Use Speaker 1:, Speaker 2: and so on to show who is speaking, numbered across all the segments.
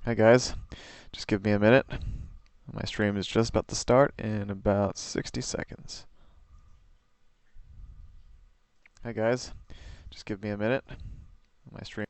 Speaker 1: Hi guys, just give me a minute. My stream is just about to start in about 60 seconds. Hi guys, just give me a minute. My stream.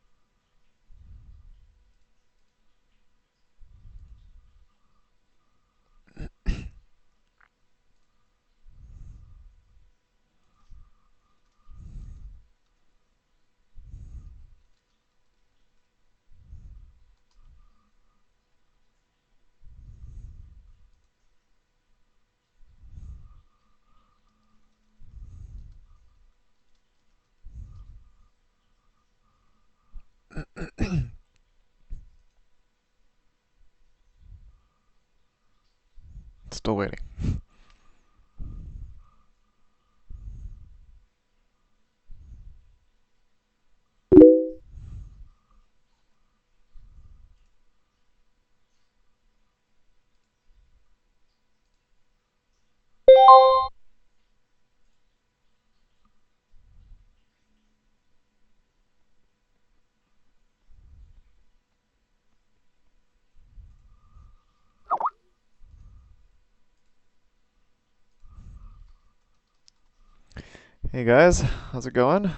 Speaker 1: Still waiting. Hey guys, how's it going?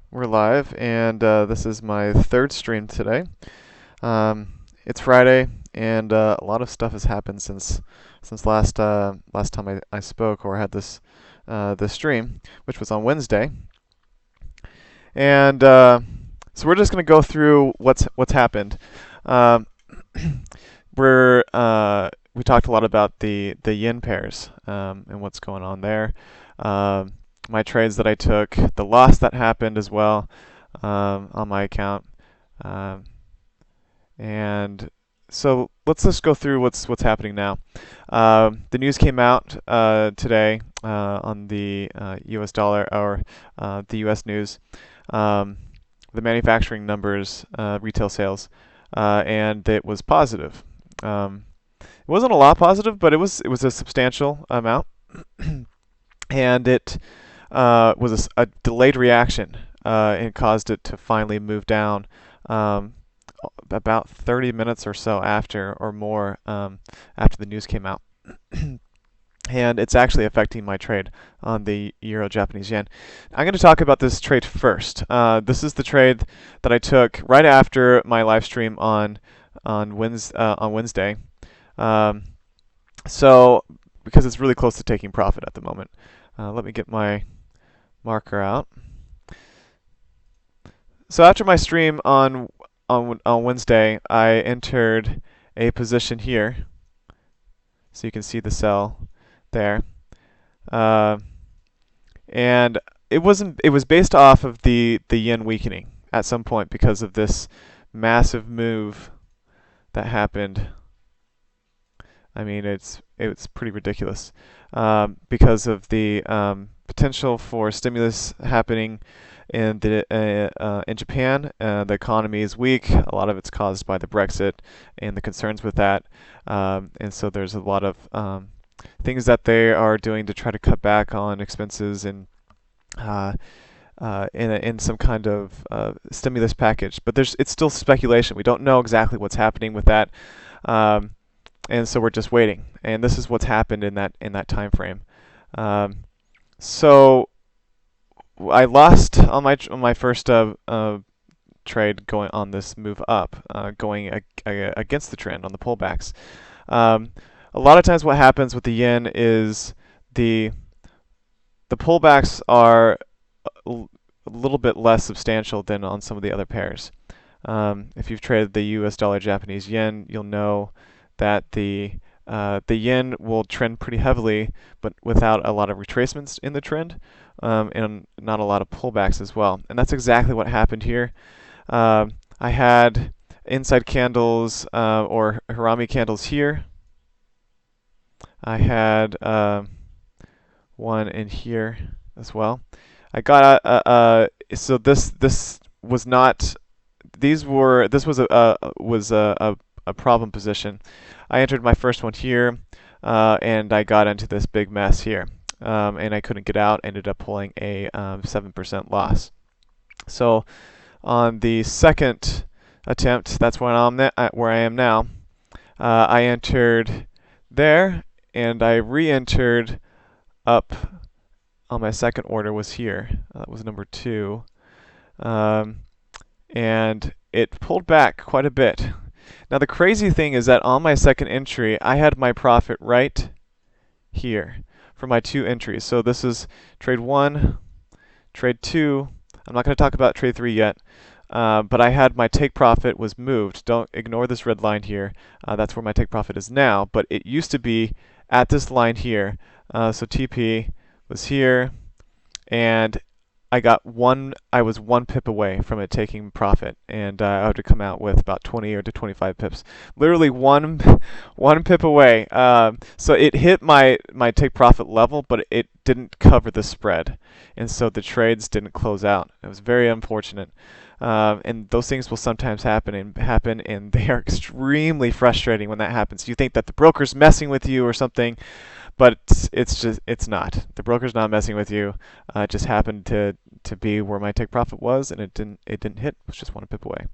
Speaker 1: We're live, and this is my third stream today. It's Friday, and a lot of stuff has happened since last time I spoke or had this stream, which was on Wednesday. And so we're just going to go through what's happened. Um, we talked a lot about the yen pairs and what's going on there. My trades that I took, the loss that happened as well on my account, and so let's just go through what's happening now. The news came out today on the U.S. dollar or the U.S. news. The manufacturing numbers, retail sales, and it was positive. It wasn't a lot positive, but it was a substantial amount, and it was a delayed reaction, and caused it to finally move down about 30 minutes or so after, or more, after the news came out. And it's actually affecting my trade on the Euro Japanese yen. I'm going to talk about this trade first. This is the trade that I took right after my live stream on Wednesday. So because it's really close to taking profit at the moment. Let me get my marker out. So after my stream on Wednesday, I entered a position here. So you can see the sell there. And it was based off of the yen weakening at some point because of this massive move that happened. I mean, it's pretty ridiculous because of the potential for stimulus happening in Japan. The economy is weak. A lot of it's caused by the Brexit and the concerns with that, and so there's a lot of things that they are doing to try to cut back on expenses and in some kind of stimulus package. But it's still speculation. We don't know exactly what's happening with that. And so we're just waiting, and this is what's happened in that time frame. So I lost on my first trade going on this move up, going against the trend on the pullbacks. A lot of times, what happens with the yen is the pullbacks are a little bit less substantial than on some of the other pairs. If you've traded the U.S. dollar Japanese yen, you'll know that the yen will trend pretty heavily, but without a lot of retracements in the trend, and not a lot of pullbacks as well. And that's exactly what happened here. I had inside candles or harami candles here. I had one in here as well. I got so this was not. This was a problem position. I entered my first one here, and I got into this big mess here, and I couldn't get out. Ended up pulling a 7% loss. So on the second attempt. That's where I am now. I entered there, and I re-entered up on my second order was here. That was number 2. Um, and it pulled back quite a bit. Now the crazy thing is that on my second entry, I had my profit right here for my 2 entries. So this is trade 1, trade 2. I'm not going to talk about trade 3 yet. But I had my take profit was moved. Don't ignore this red line here. That's where my take profit is now. But it used to be at this line here. So TP was here, and I was 1 pip away from it taking profit, and I had to come out with about 20 or to 25 pips. Literally one pip away. So it hit my take profit level, but it didn't cover the spread, and so the trades didn't close out. It was very unfortunate. And those things will sometimes happen, and they are extremely frustrating when that happens. You think that the broker's messing with you or something, but it's not. The broker's not messing with you. It just happened to be where my take profit was, and it didn't hit. It was just 1 pip away.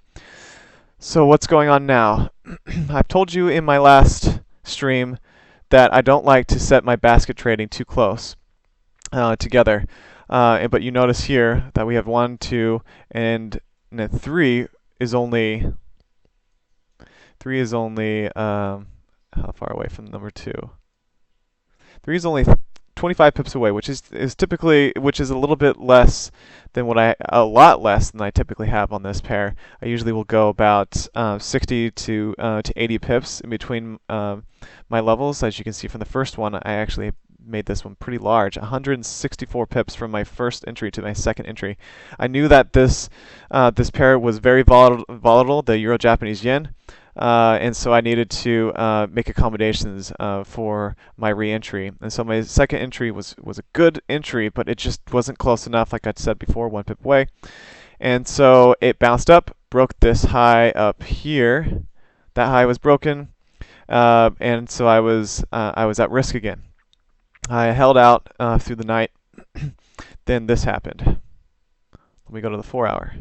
Speaker 1: So what's going on now? I've told you in my last stream that I don't like to set my basket trading too close together. But you notice here that we have 1, 2, and then 3 is only how far away from number 2? 3 is only 25 pips away, which is a little bit less than a lot less than I typically have on this pair. I usually will go about 60 to 80 pips in between my levels. As you can see from the first one, I actually made this one pretty large, 164 pips from my first entry to my second entry. I knew that this pair was very volatile, the Euro-Japanese yen. And so I needed to make accommodations for my re-entry. And so my second entry was a good entry, but it just wasn't close enough, like I said before, 1 pip away. And so it bounced up, broke this high up here. That high was broken, and so I was at risk again. I held out through the night. Then this happened. Let me go to the 4-hour.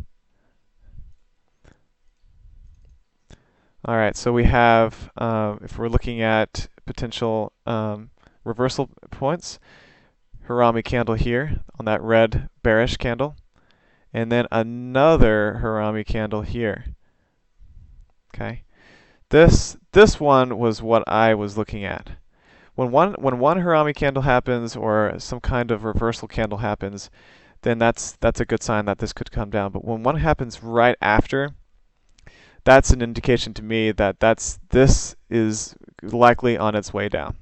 Speaker 1: All right, so we have, if we're looking at potential reversal points, Harami candle here on that red bearish candle, and then another Harami candle here. Okay, this one was what I was looking at. When one Harami candle happens or some kind of reversal candle happens, then that's a good sign that this could come down. But when one happens right after, that's an indication to me that this is likely on its way down.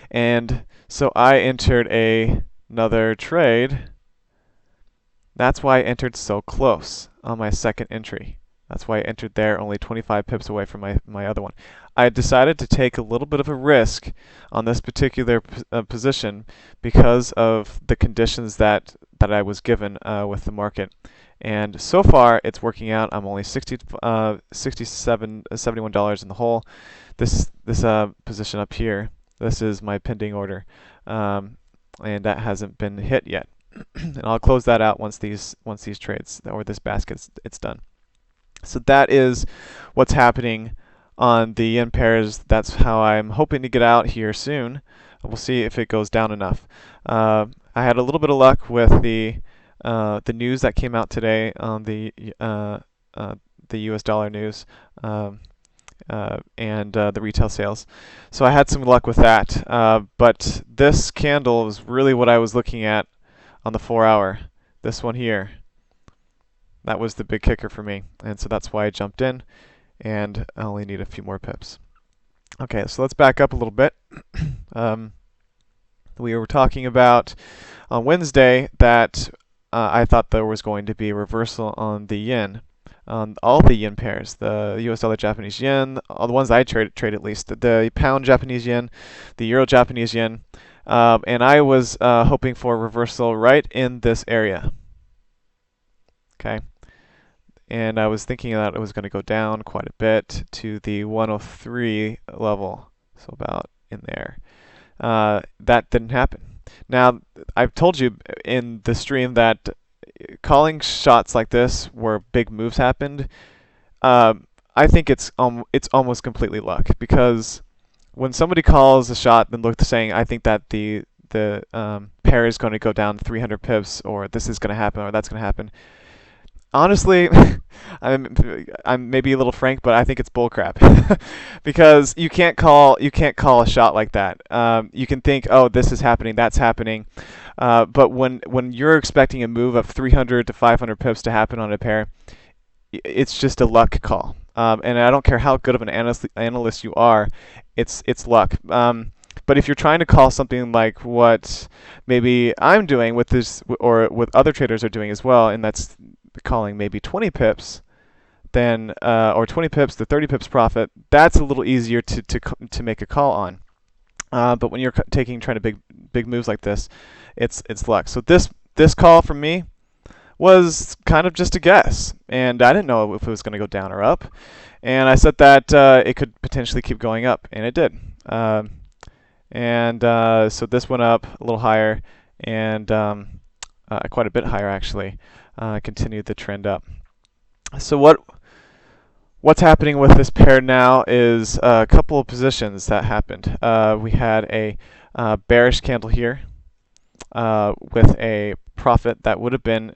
Speaker 1: And so I entered another trade. That's why I entered so close on my second entry. That's why I entered there, only 25 pips away from my other one. I decided to take a little bit of a risk on this particular position because of the conditions that I was given with the market. And so far, it's working out. I'm only $71 in the hole. This position up here, this is my pending order, and that hasn't been hit yet. And I'll close that out once these trades or this basket it's done. So that is what's happening on the yen pairs. That's how I'm hoping to get out here soon. We'll see if it goes down enough. I had a little bit of luck with the news that came out today on the U.S. dollar news and the retail sales. So I had some luck with that. But this candle is really what I was looking at on the 4-hour. This one here. That was the big kicker for me, and so that's why I jumped in, and I only need a few more pips. Okay, so let's back up a little bit. We were talking about on Wednesday that I thought there was going to be a reversal on the yen, on all the yen pairs, the US dollar Japanese yen, all the ones I trade at least, the pound Japanese yen, the euro Japanese yen, and I was hoping for a reversal right in this area. Okay. And I was thinking that it was going to go down quite a bit to the 103 level, so about in there. That didn't happen. Now, I've told you in the stream that calling shots like this where big moves happened I think it's almost completely luck, because when somebody calls a shot and look saying, I think that the pair is going to go down 300 pips, or this is going to happen, or that's going to happen. Honestly, I'm maybe a little frank, but I think it's bullcrap, because you can't call a shot like that. You can think, oh, this is happening, that's happening, but when you're expecting a move of 300 to 500 pips to happen on a pair, it's just a luck call. And I don't care how good of an analyst you are, it's luck. But if you're trying to call something like what maybe I'm doing with this, or what other traders are doing as well, and that's calling maybe 20 pips, then or 20 pips to 30 pips profit, that's a little easier to make a call on. But when you're trying to big moves like this, it's luck. So this call from me was kind of just a guess, and I didn't know if it was going to go down or up, and I said that it could potentially keep going up, and it did. So this went up a little higher, and quite a bit higher actually. Continued the trend up. So what's happening with this pair now is a couple of positions that happened. We had a bearish candle here with a profit that would have been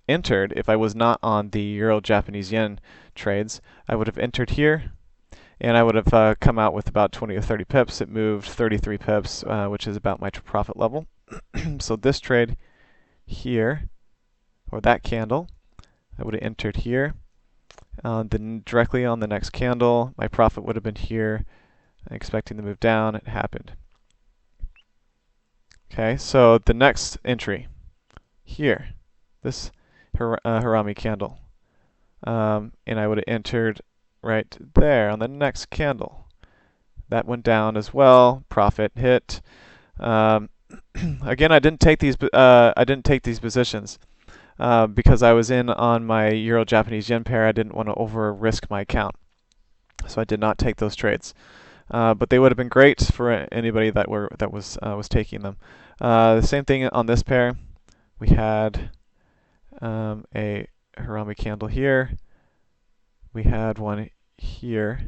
Speaker 1: entered if I was not on the Euro Japanese yen trades. I would have entered here, and I would have come out with about 20 or 30 pips. It moved 33 pips, which is about my profit level. So this trade here, or that candle, I would have entered here. Then directly on the next candle, my profit would have been here, expecting to move down. It happened. Okay, so the next entry here, this Harami candle, and I would have entered right there on the next candle. That went down as well. Profit hit. Again, I didn't take these. I didn't take these positions because I was in on my Euro Japanese yen pair. I didn't want to over risk my account, so I did not take those trades. But they would have been great for anybody that was taking them. The same thing on this pair. We had a Harami candle here. We had one here,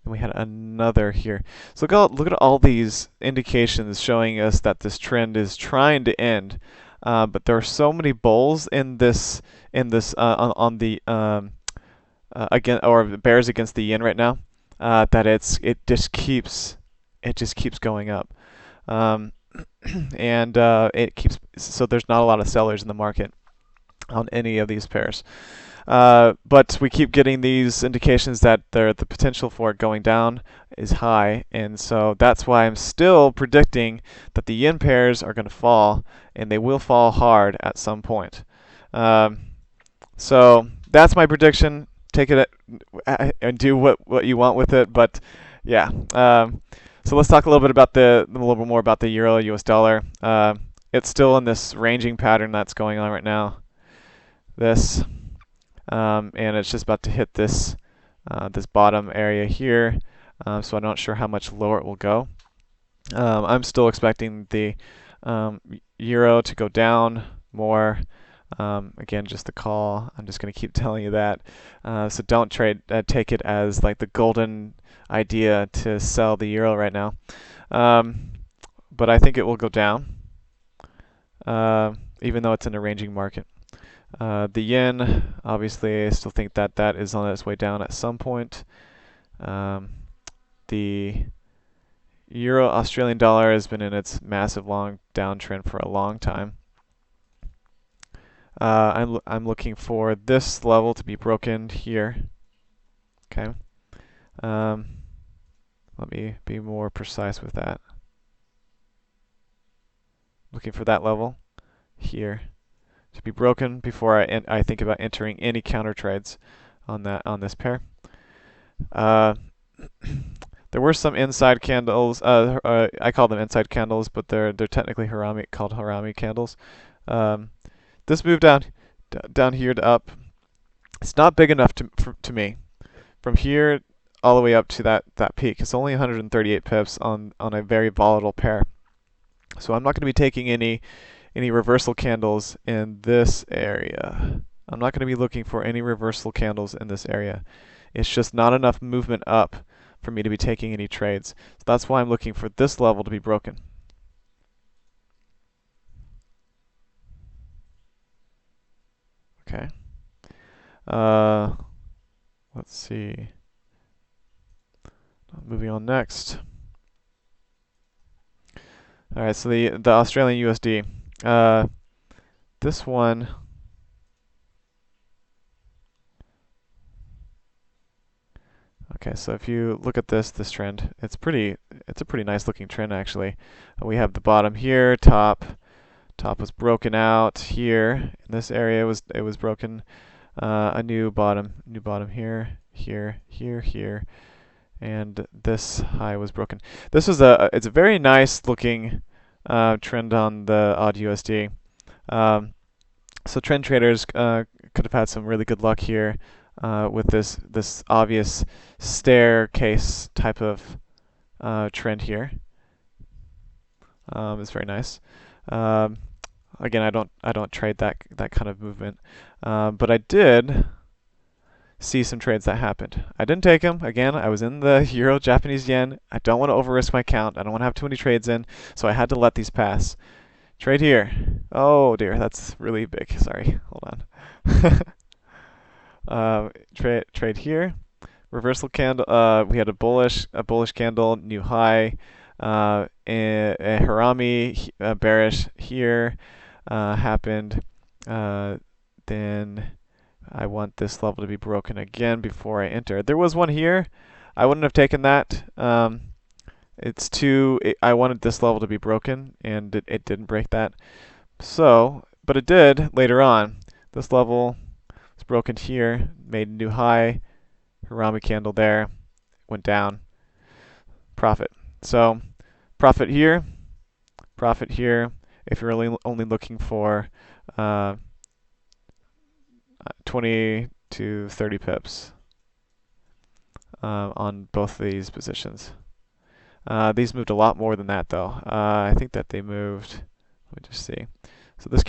Speaker 1: and we had another here. So look at all these indications showing us that this trend is trying to end. But there are so many bulls in this on the again, or bears against the yen right now, that it just keeps going up, and it keeps, so there's not a lot of sellers in the market on any of these pairs. But we keep getting these indications that the potential for it going down is high, and so that's why I'm still predicting that the yen pairs are going to fall, and they will fall hard at some point. So that's my prediction. Take it and do what you want with it, but yeah. So let's talk a little bit more about the euro US dollar. It's still in this ranging pattern that's going on right now. And it's just about to hit this bottom area here, so I'm not sure how much lower it will go. I'm still expecting the euro to go down more. Again, just the call. I'm just going to keep telling you that. So don't take it as like the golden idea to sell the euro right now. But I think it will go down, even though it's in a ranging market. The yen, obviously, I still think that is on its way down at some point. The euro Australian dollar has been in its massive long downtrend for a long time. I'm looking for this level to be broken here. Okay. Let me be more precise with that. Looking for that level here to be broken before I think about entering any counter trades on this pair. There were some inside candles. I call them inside candles, but they're technically called Harami candles. This move down here to up, it's not big enough to me. From here all the way up to that peak, it's only 138 pips on a very volatile pair. So I'm not going to be taking any reversal candles in this area. I'm not going to be looking for any reversal candles in this area. It's just not enough movement up for me to be taking any trades. So that's why I'm looking for this level to be broken. Okay. Let's see. Moving on next. All right, so the Australian USD. This one. Okay, so if you look at this trend, it's a pretty nice looking trend actually. We have the bottom here, top was broken out here. In this area it was broken. A new bottom here, here, and this high was broken. This was it's a very nice looking trend on the odd USD. So trend traders could have had some really good luck here with this obvious staircase type of trend here. It's very nice. Again, I don't trade that kind of movement, but I did see some trades that happened. I didn't take them. Again, I was in the Euro Japanese yen. I don't want to over risk my count. I don't want to have too many trades in, so I had to let these pass. Trade here. Oh dear, that's really big. Sorry, hold on. Trade here. Reversal candle. We had a bullish candle, new high. A Harami bearish here happened. Then I want this level to be broken again before I enter. There was one here. I wouldn't have taken that. I wanted this level to be broken, and it didn't break that. So, but it did later on. This level was broken here, made a new high. Harami candle there, went down. Profit. So, profit here. If you're only looking for 20 to 30 pips on both of these positions. These moved a lot more than that, though. I think that they moved. Let me just see. So this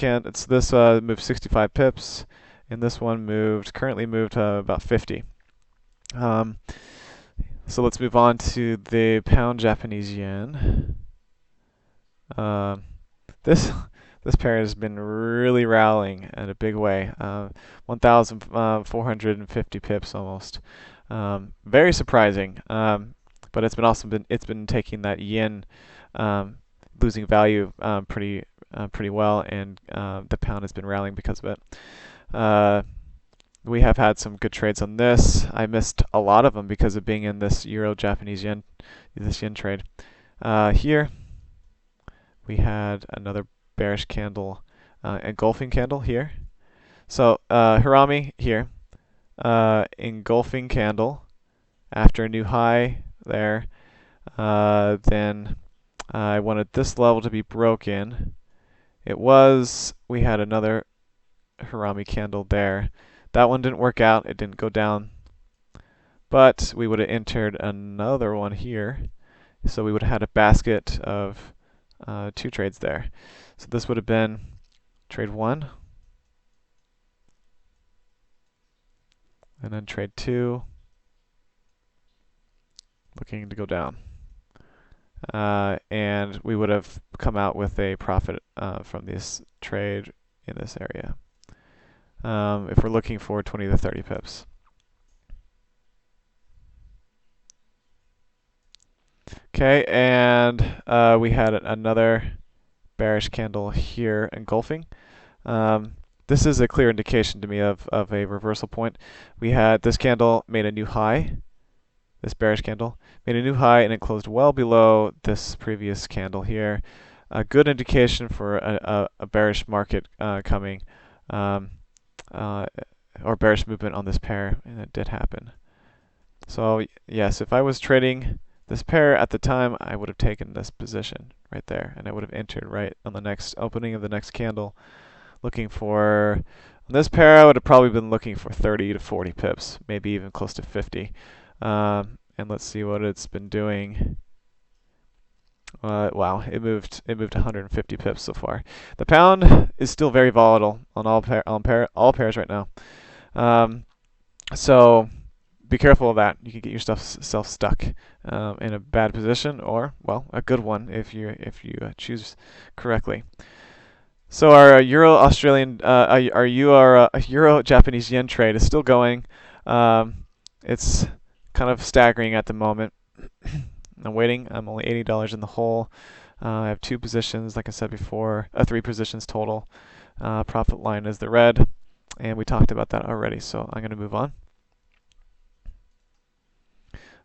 Speaker 1: moved 65 pips, and this one currently moved about 50. So let's move on to the pound Japanese yen. This pair has been really rallying in a big way. 1,450 pips almost. Very surprising. But it's been taking that yen losing value pretty well, and the pound has been rallying because of it. We have had some good trades on this. I missed a lot of them because of being in this Euro Japanese yen, this yen trade. Here we had another bearish candle, engulfing candle here. So Harami here, engulfing candle after a new high there. Then I wanted this level to be broken. We had another Harami candle there. That one didn't work out. It didn't go down. But we would have entered another one here. So we would have had a basket of 2 trades there. So this would have been trade 1. And then trade 2. Looking to go down. And we would have come out with a profit from this trade in this area. If we're looking for 20 to 30 pips. Okay, and we had another bearish candle here engulfing. This is a clear indication to me of a reversal point. We had this candle made a new high. This bearish candle made a new high, and it closed well below this previous candle here. A good indication for a bearish market coming, or bearish movement on this pair, and it did happen. So yes, if I was trading this pair at the time, I would have taken this position right there, and I would have entered right on the next opening of the next candle, looking for. On this pair, I would have probably been looking for 30 to 40 pips, maybe even close to 50. And let's see what it's been doing. Wow, it moved 150 pips so far. The pound is still very volatile on all pairs right now. Um, so be careful of that. You can get yourself stuck in a bad position, or well, a good one if you choose correctly. So our Euro Australian, our Euro Japanese yen trade is still going. It's kind of staggering at the moment. I'm waiting. I'm only $80 in the hole. I have two positions, like I said before, three positions total. Profit line is the red, and we talked about that already. So I'm going to move on.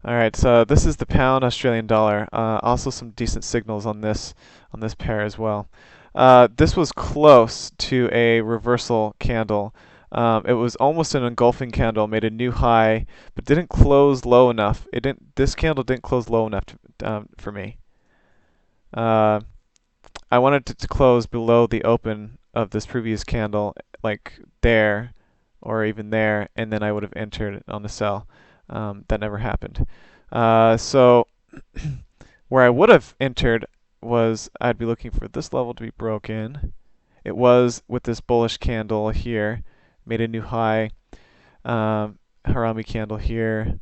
Speaker 1: All right, so this is the pound Australian dollar. Also some decent signals on this pair as well. This was close to a reversal candle. It was almost an engulfing candle, made a new high, but didn't close low enough. This candle didn't close low enough for me. I wanted it to close below the open of this previous candle, like there, or even there, and then I would have entered on the sell. That never happened. So where I would have entered was I'd be looking for this level to be broken. It was with this bullish candle here, made a new high, Harami candle here,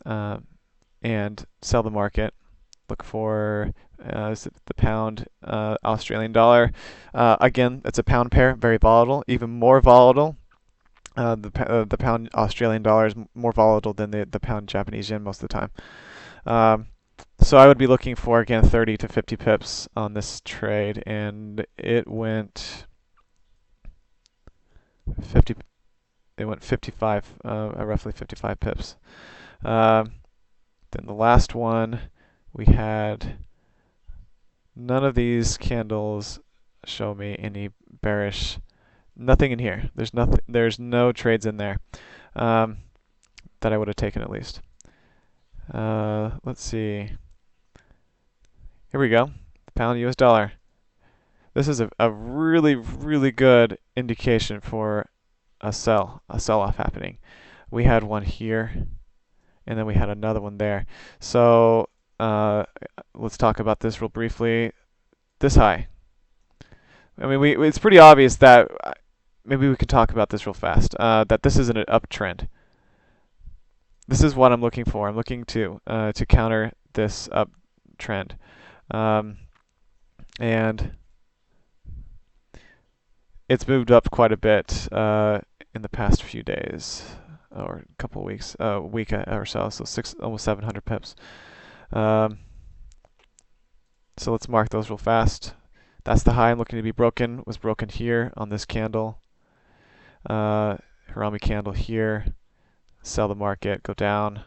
Speaker 1: and sell the market. Look for the pound Australian dollar. Again, it's a pound pair, very volatile, even more volatile. The pound Australian dollar is more volatile than the pound Japanese yen most of the time. So I would be looking for, again, 30 to 50 pips on this trade, and it went 50. It went 55, roughly 55 pips. Then the last one, we had none of these candles show me any bearish. Nothing in here. There's nothing. There's no trades in there that I would have taken at least. Let's see. Here we go. Pound US dollar. This is a really, really good indication for a sell-off happening. We had one here, and then we had another one there. So let's talk about this real briefly. This high. I mean, it's pretty obvious that maybe we could talk about this real fast. That this isn't an uptrend. This is what I'm looking for. I'm looking to counter this uptrend, and it's moved up quite a bit in the past few days or a couple of weeks, week or so. So almost 700 pips. So let's mark those real fast. That's the high I'm looking to be broken. Was broken here on this candle. Harami candle here. Sell the market. Go down.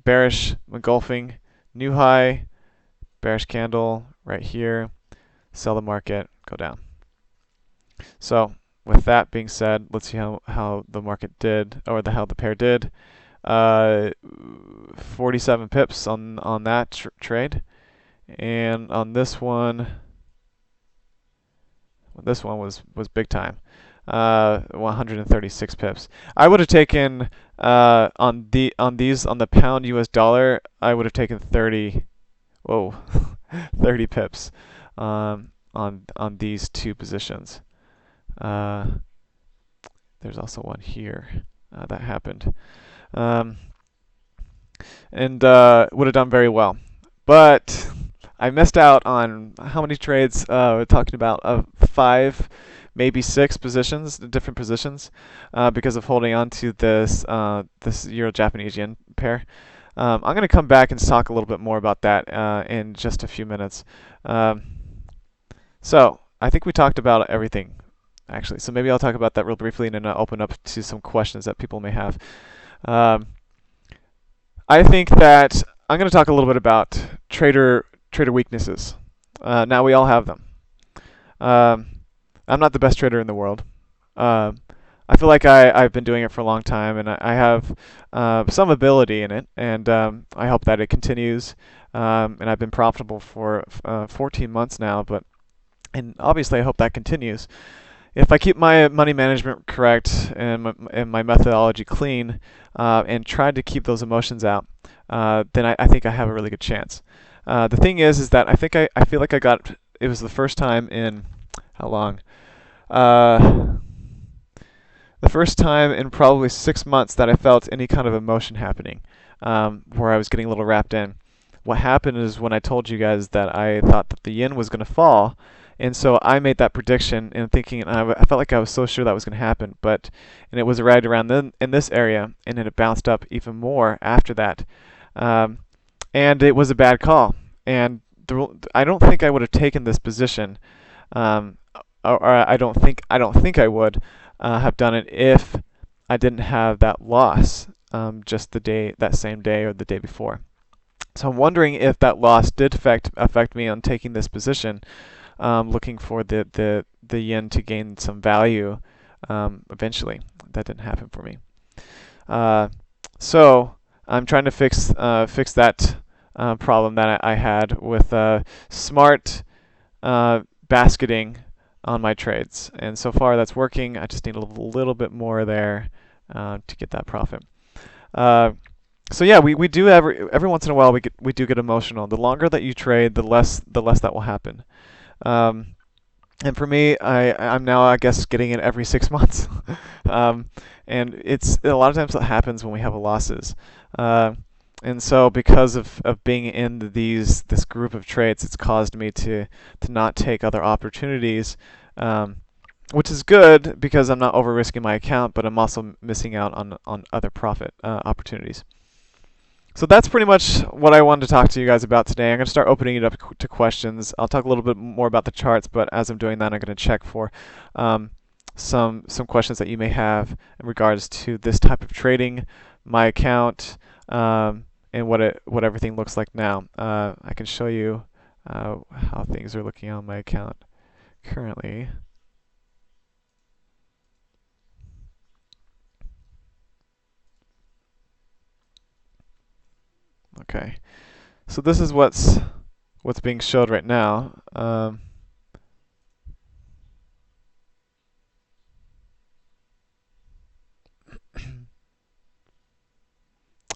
Speaker 1: Bearish engulfing. New high. Bearish candle right here. Sell the market. Go down. So with that being said, let's see how the market did, or how the pair did. 47 pips on that trade, and on this one. This one was big time. 136 pips. I would have taken on the pound US dollar. I would have taken 30. Whoa, 30 pips on these two positions. There's also one here that happened, and would have done very well, but I missed out on how many trades we're talking about, 5, maybe 6 positions, different positions, because of holding on to this Euro-Japanese yen pair. I'm going to come back and talk a little bit more about that in just a few minutes. So I think we talked about everything, actually. So maybe I'll talk about that real briefly and then I'll open up to some questions that people may have. I think that I'm going to talk a little bit about trader weaknesses. Now we all have them. I'm not the best trader in the world. I feel like I've been doing it for a long time, and I have some ability in it, and I hope that it continues. And I've been profitable for 14 months now, and obviously I hope that continues. If I keep my money management correct and my methodology clean, and try to keep those emotions out, then I think I have a really good chance. The thing is that I feel like it was the first time in how long? Uh, the first time in probably 6 months that I felt any kind of emotion happening, where I was getting a little wrapped in. What happened is when I told you guys that I thought that the yen was going to fall, and so I made that prediction and thinking, and I felt like I was so sure that was going to happen, and it was right around in this area, and then it bounced up even more after that, um, and it was a bad call, and I don't think I would have taken this position, um, or I don't think I would have done it if I didn't have that loss just that same day or the day before. So I'm wondering if that loss did affect me on taking this position, looking for the yen to gain some value eventually. That didn't happen for me. Uh, so I'm trying to fix that problem that I had with smart basketing on my trades, and so far that's working. I just need a little bit more there to get that profit. So yeah, we do every once in a while we do get emotional. The longer that you trade, the less that will happen. Um, and for me, I'm now I guess getting it every 6 months, um, and it's a lot of times that happens when we have losses. And so because of being in this group of trades, it's caused me to not take other opportunities, which is good because I'm not over risking my account, but I'm also missing out on other profit opportunities. So that's pretty much what I wanted to talk to you guys about today. I'm going to start opening it up to questions. I'll talk a little bit more about the charts, but as I'm doing that, I'm going to check for some questions that you may have in regards to this type of trading, my account, and what everything looks like now. I can show you how things are looking on my account currently. Okay, so this is what's being showed right now.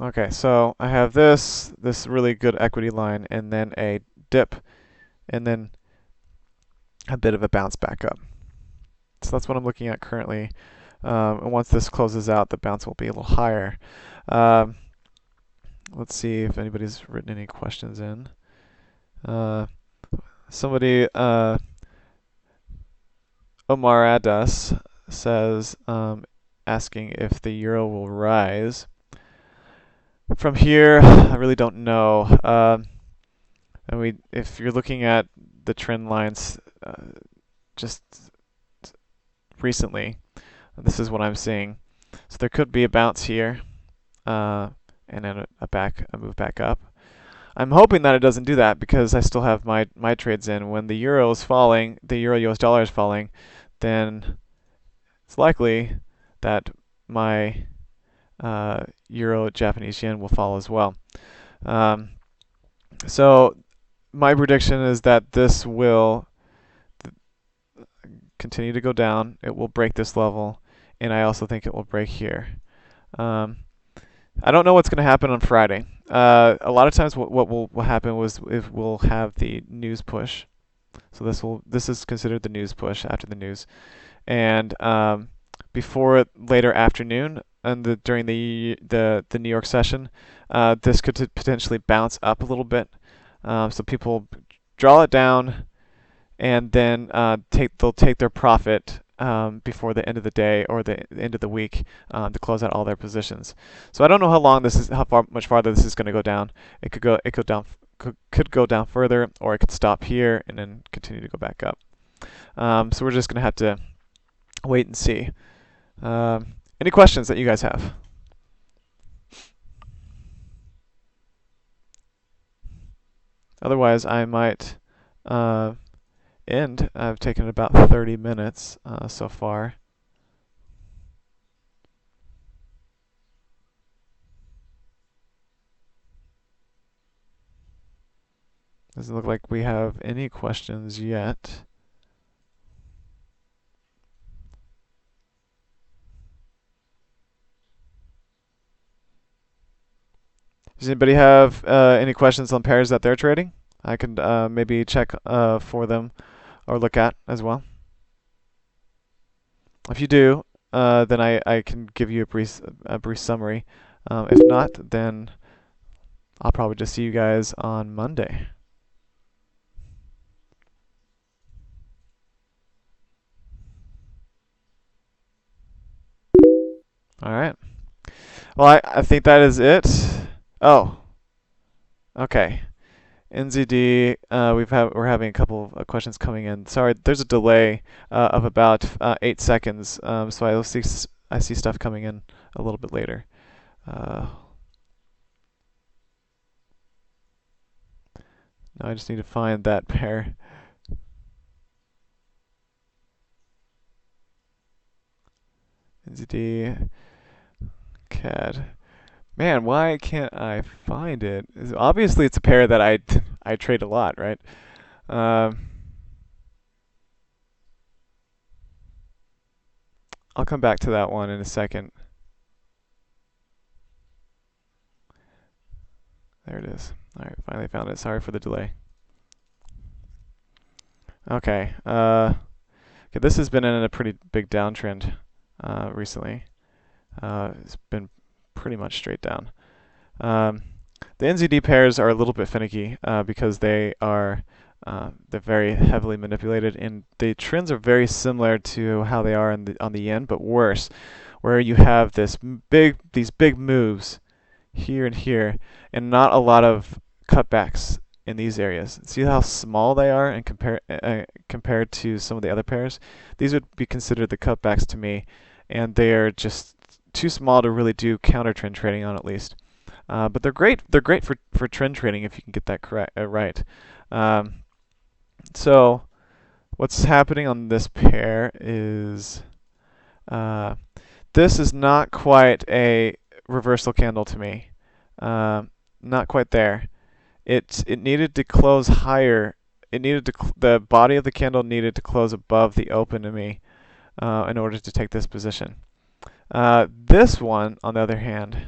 Speaker 1: Okay, so I have this really good equity line, and then a dip, and then a bit of a bounce back up. So that's what I'm looking at currently. And once this closes out, the bounce will be a little higher. Um, let's see if anybody's written any questions in. Somebody, Omar Adas, says, asking if the euro will rise. From here, I really don't know. If you're looking at the trend lines just recently, this is what I'm seeing. So there could be a bounce here, and then a move back up. I'm hoping that it doesn't do that because I still have my trades in. When the euro is falling, the euro US dollar is falling, then it's likely that my euro Japanese yen will fall as well. So my prediction is that this will continue to go down. It will break this level, and I also think it will break here. I don't know what's going to happen on Friday. A lot of times, what will happen was if we'll have the news push. So this is considered the news push after the news, and before later afternoon and during the New York session, this could potentially bounce up a little bit. So people draw it down, and then they'll take their profit before the end of the day or the end of the week to close out all their positions. So I don't know how much farther this is going to go down. It could go down further, or it could stop here and then continue to go back up. So we're just going to have to wait and see. Any questions that you guys have? Otherwise, I might end. I've taken about 30 minutes so far. Doesn't look like we have any questions yet. Does anybody have any questions on pairs that they're trading? I could maybe check for them or look at as well. If you do, then I can give you a brief summary. If not, then I'll probably just see you guys on Monday. All right. Well, I think that is it. Oh, okay. NZD, we're having a couple of questions coming in. Sorry, there's a delay of about 8 seconds, so I see stuff coming in a little bit later. Now I just need to find that pair. NZD, CAD. Man, why can't I find it? Obviously, it's a pair that I trade a lot, right? I'll come back to that one in a second. There it is. All right, finally found it. Sorry for the delay. Okay. Okay, this has been in a pretty big downtrend recently. It's been pretty much straight down. The NZD pairs are a little bit finicky because they're very heavily manipulated, and the trends are very similar to how they are on the yen, but worse, where you have these big moves here and here, and not a lot of cutbacks in these areas. See how small they are, and compared to some of the other pairs. These would be considered the cutbacks to me, and they are just too small to really do counter trend trading on, at least. But they're great. They're great for trend trading if you can get that correct right. So what's happening on this pair is this is not quite a reversal candle to me. Not quite there. It needed to close higher. The body of the candle needed to close above the open to me in order to take this position. This one, on the other hand,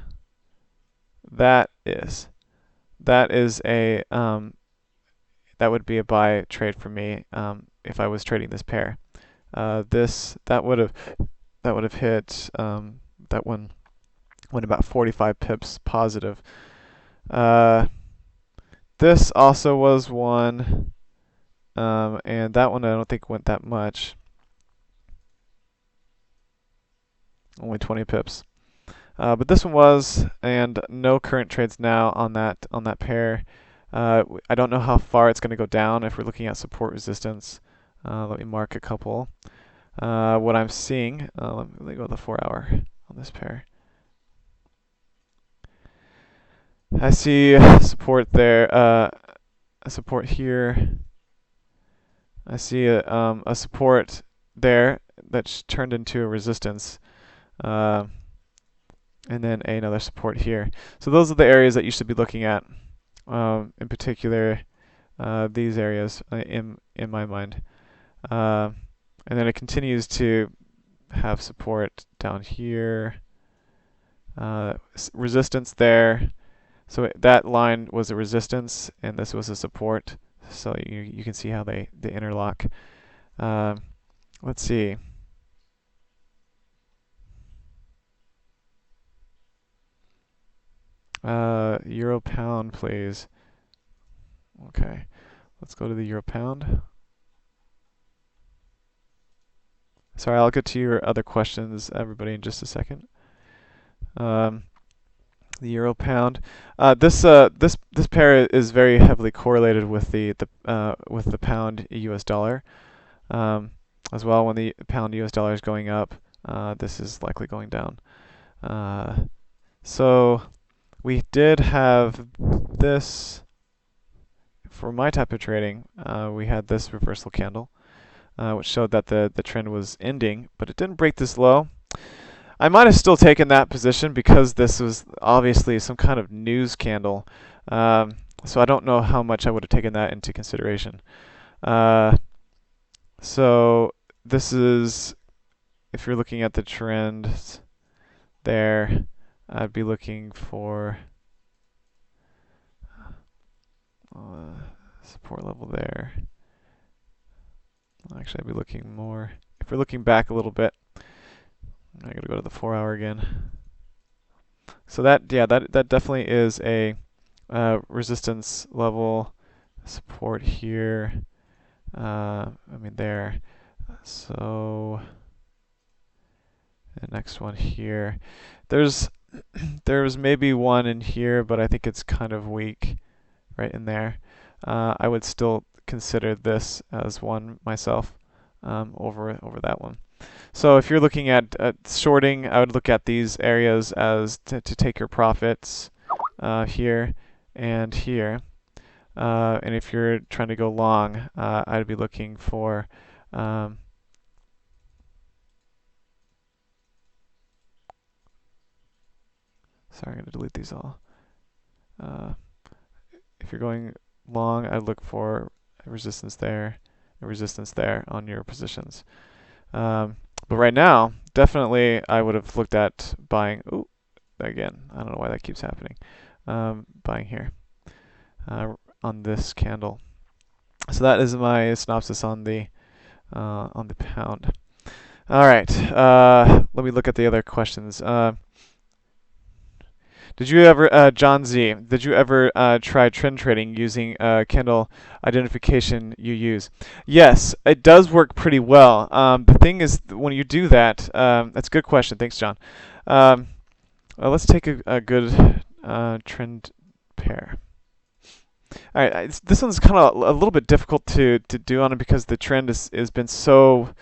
Speaker 1: that would be a buy trade for me if I was trading this pair. That would have hit that one went about 45 pips positive. This also was one, and that one I don't think went that much. Only 20 pips. But this one was, and no current trades now on that pair. I don't know how far it's going to go down if we're looking at support resistance. Let me mark a couple. What I'm seeing, let me go to the 4-hour on this pair. I see support there, a support here. I see a support there that's turned into a resistance. And then another support here. So those are the areas that you should be looking at, in particular these areas in my mind. And then it continues to have support down here, resistance there. So that line was a resistance, and this was a support. So you can see how they interlock. Let's see. Euro pound, please. Okay, let's go to the euro pound. Sorry, I'll get to your other questions, everybody, in just a second. The euro pound. This pair is very heavily correlated with the pound US dollar. As well, when the pound US dollar is going up, this is likely going down. So we did have this for my type of trading. We had this reversal candle, which showed that the trend was ending, but it didn't break this low. I might have still taken that position because this was obviously some kind of news candle. So I don't know how much I would have taken that into consideration. So this is, if you're looking at the trend there, I'd be looking for support level there. Actually, I'd be looking more. If we're looking back a little bit, I gotta go to the 4-hour again. So that, yeah, that definitely is a resistance level, support here. I mean there. So the next one here. There's maybe one in here, but I think it's kind of weak right in there. I would still consider this as one myself over that one. So if you're looking at shorting, I would look at these areas as to take your profits here and here. And if you're trying to go long, I'd be looking for sorry, I'm going to delete these all. If you're going long, I'd look for a resistance there, a resistance there on your positions. But right now, definitely I would have looked at buying. Ooh, again, I don't know why that keeps happening. Buying here on this candle. So that is my synopsis on the pound. All right, let me look at the other questions. Did you ever, John Z, did you ever try trend trading using candle identification you use? Yes, it does work pretty well. The thing is, when you do that, that's a good question. Thanks, John. Let's take a good trend pair. All right, this one's kind of a little bit difficult to do on it because the trend has been so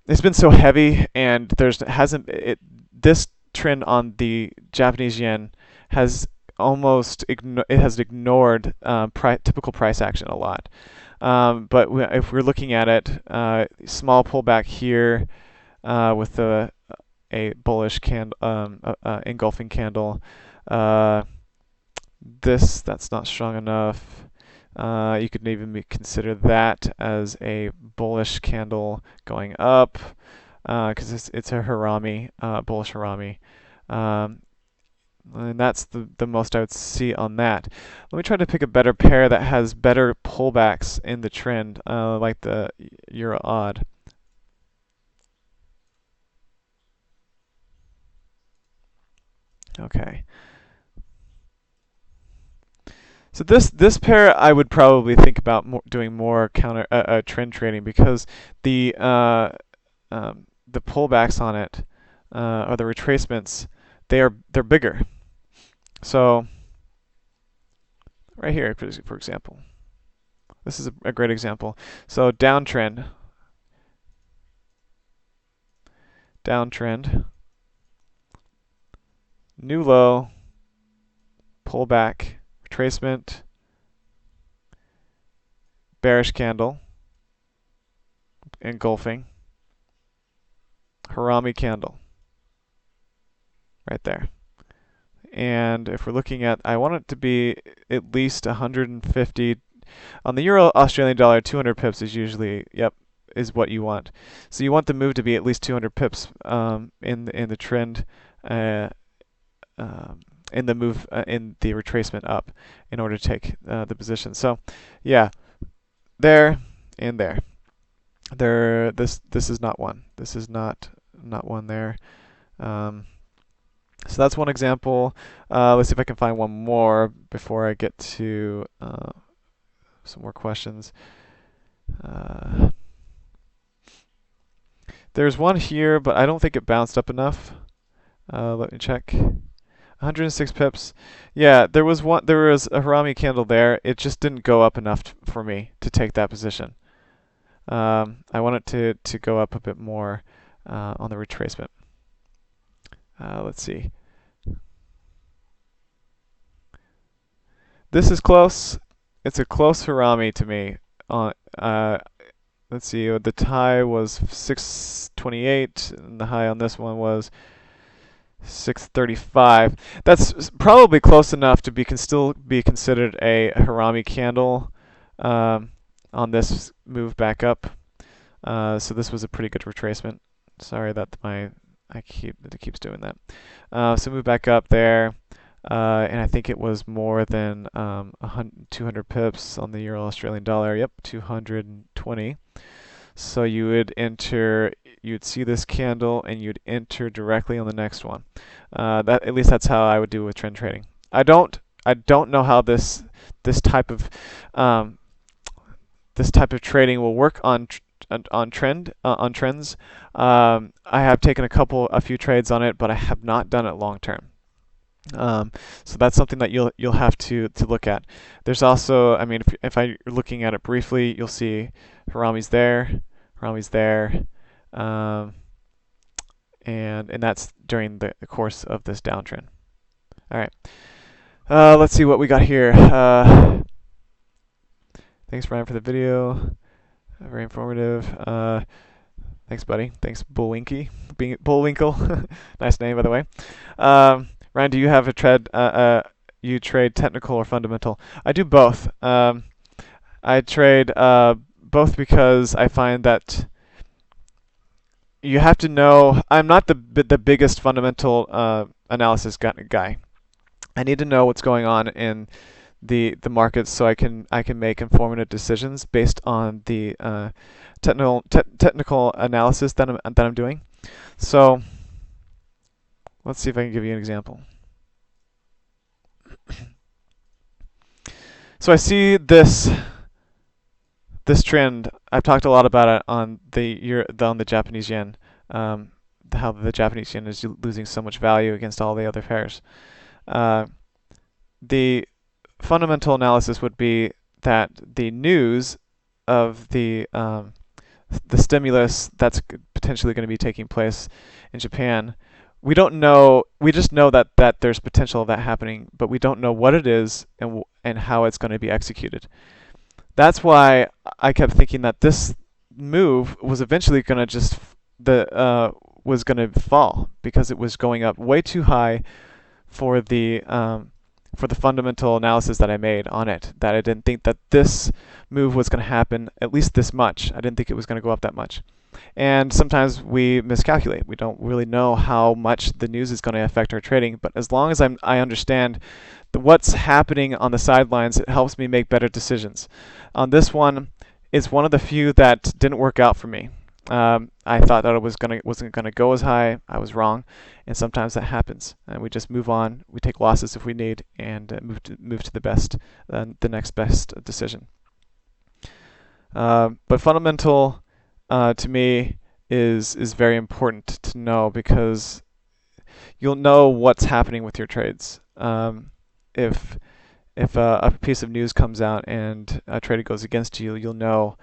Speaker 1: heavy, and this trend on the Japanese yen has ignored typical price action a lot. But if we're looking at it, small pullback here with a bullish engulfing candle. That's not strong enough. You could even consider that as a bullish candle going up, because it's a harami, bullish harami. And that's the most I would see on that. Let me try to pick a better pair that has better pullbacks in the trend, like the Euro odd. Okay. So this pair I would probably think about doing more counter trend trading, because the pullbacks on it or the retracements, they're bigger. So right here, for example, this is a great example. So downtrend, new low, pullback, retracement, bearish candle, engulfing, harami candle, right there. And if we're looking at, I want it to be at least 150. On the Euro Australian dollar, 200 pips is usually, is what you want. So you want the move to be at least 200 pips in the trend, in the move, in the retracement up, in order to take the position. So, yeah, there and there. This is not one. This is not one there. So that's one example. Let's see if I can find one more before I get to some more questions. There's one here, but I don't think it bounced up enough. Let me check. 106 pips. Yeah, there was a harami candle there. It just didn't go up enough for me to take that position. I want it to go up a bit more on the retracement. Let's see. This is close. It's a close harami to me. Let's see. The high was 628, and the high on this one was 635. That's probably close enough to still be considered a harami candle on this move back up. So this was a pretty good retracement. Sorry that it keeps doing that. So move back up there. and I think it was more than 200 pips on the euro Australian dollar. Yep, 220. So you'd see this candle and you'd enter directly on the next one. At least that's how I would do with trend trading. I don't know how this type of um, this type of trading will work on trends. I have taken a few trades on it, but I have not done it long term. So that's something that you'll have to look at. There's also, I mean, if I'm looking at it briefly, you'll see Harami's there, um, and that's during the course of this downtrend. All right, let's see what we got here. Thanks, Brian, for the video. Very informative. Thanks, buddy. Thanks, Bullwinkle. Nice name, by the way. Ryan, do you have you trade technical or fundamental? I do both. I trade both because I find that you have to know. I'm not the biggest fundamental analysis guy. I need to know what's going on in the markets so I can make informative decisions based on the technical analysis that I'm doing. So let's see if I can give you an example. So I see this trend. I've talked a lot about it on the Japanese yen. How the Japanese yen is losing so much value against all the other pairs. The fundamental analysis would be that the news of the stimulus that's potentially going to be taking place in Japan, we don't know. We just know that there's potential of that happening, but we don't know what it is and how it's going to be executed. That's why I kept thinking that this move was eventually going to was going to fall because it was going up way too high for the fundamental analysis that I made on it. That I didn't think that this move was going to happen at least this much. I didn't think it was going to go up that much. And sometimes we miscalculate. We don't really know how much the news is going to affect our trading. But as long as I understand what's happening on the sidelines, it helps me make better decisions. On this one, it's one of the few that didn't work out for me. I thought that it wasn't gonna go as high. I was wrong, and sometimes that happens. And we just move on. We take losses if we need, and move to the next best decision. But fundamental to me is very important to know because you'll know what's happening with your trades. If a piece of news comes out and a trade goes against you, you'll know.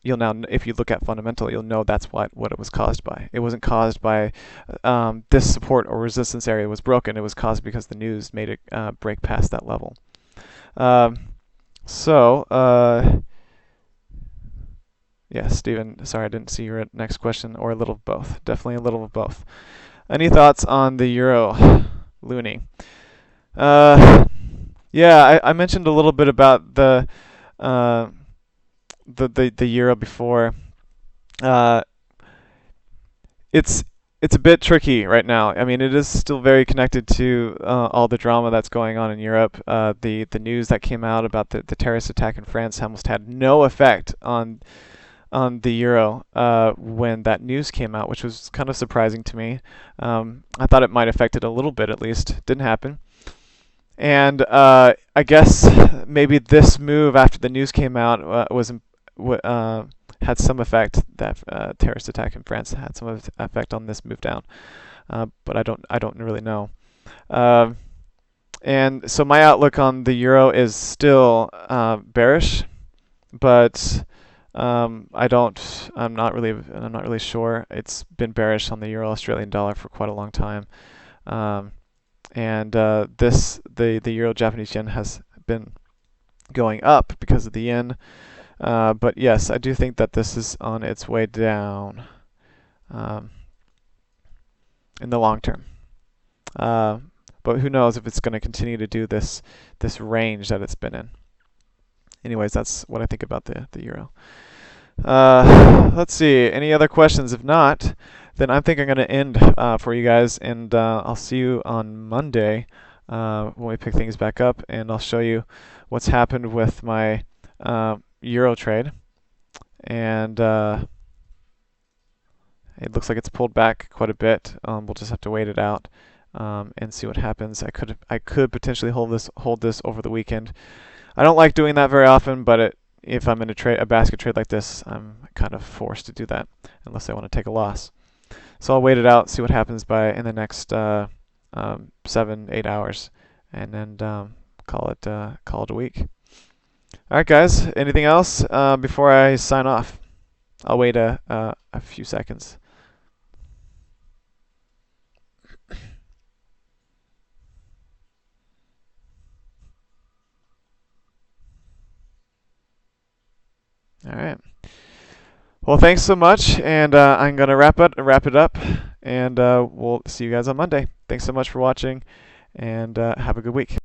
Speaker 1: If you look at fundamental, you'll know that's what it was caused by. It wasn't caused by this support or resistance area was broken. It was caused because the news made it break past that level. Yeah, Stephen, sorry I didn't see your next question, or a little of both. Definitely a little of both. Any thoughts on the euro loonie? Yeah, I mentioned a little bit about the euro before. It's a bit tricky right now. I mean, it is still very connected to all the drama that's going on in Europe. The news that came out about the terrorist attack in France almost had no effect on the euro when that news came out, which was kind of surprising to me. I thought it might affect it a little bit at least. Didn't happen. And I guess maybe this move after the news came out had some effect. That terrorist attack in France had some effect on this move down, but I don't really know. And so my outlook on the euro is still bearish, but I'm not really sure. It's been bearish on the euro Australian dollar for quite a long time. And the euro Japanese yen has been going up because of the yen. But yes, I do think that this is on its way down in the long term. But who knows if it's going to continue to do this range that it's been in. Anyways, that's what I think about the euro. Let's see. Any other questions? If not, then I think I'm going to end for you guys, and I'll see you on Monday when we pick things back up, and I'll show you what's happened with my Euro trade. And it looks like it's pulled back quite a bit. We'll just have to wait it out and see what happens. I could potentially hold this over the weekend. I don't like doing that very often, but if I'm in a basket trade like this, I'm kind of forced to do that unless I want to take a loss. So I'll wait it out, see what happens in the next 7-8 hours, and then call it a week. All right, guys. Anything else before I sign off? I'll wait a few seconds. All right. Well, thanks so much, and I'm gonna wrap it up, and we'll see you guys on Monday. Thanks so much for watching, and have a good week.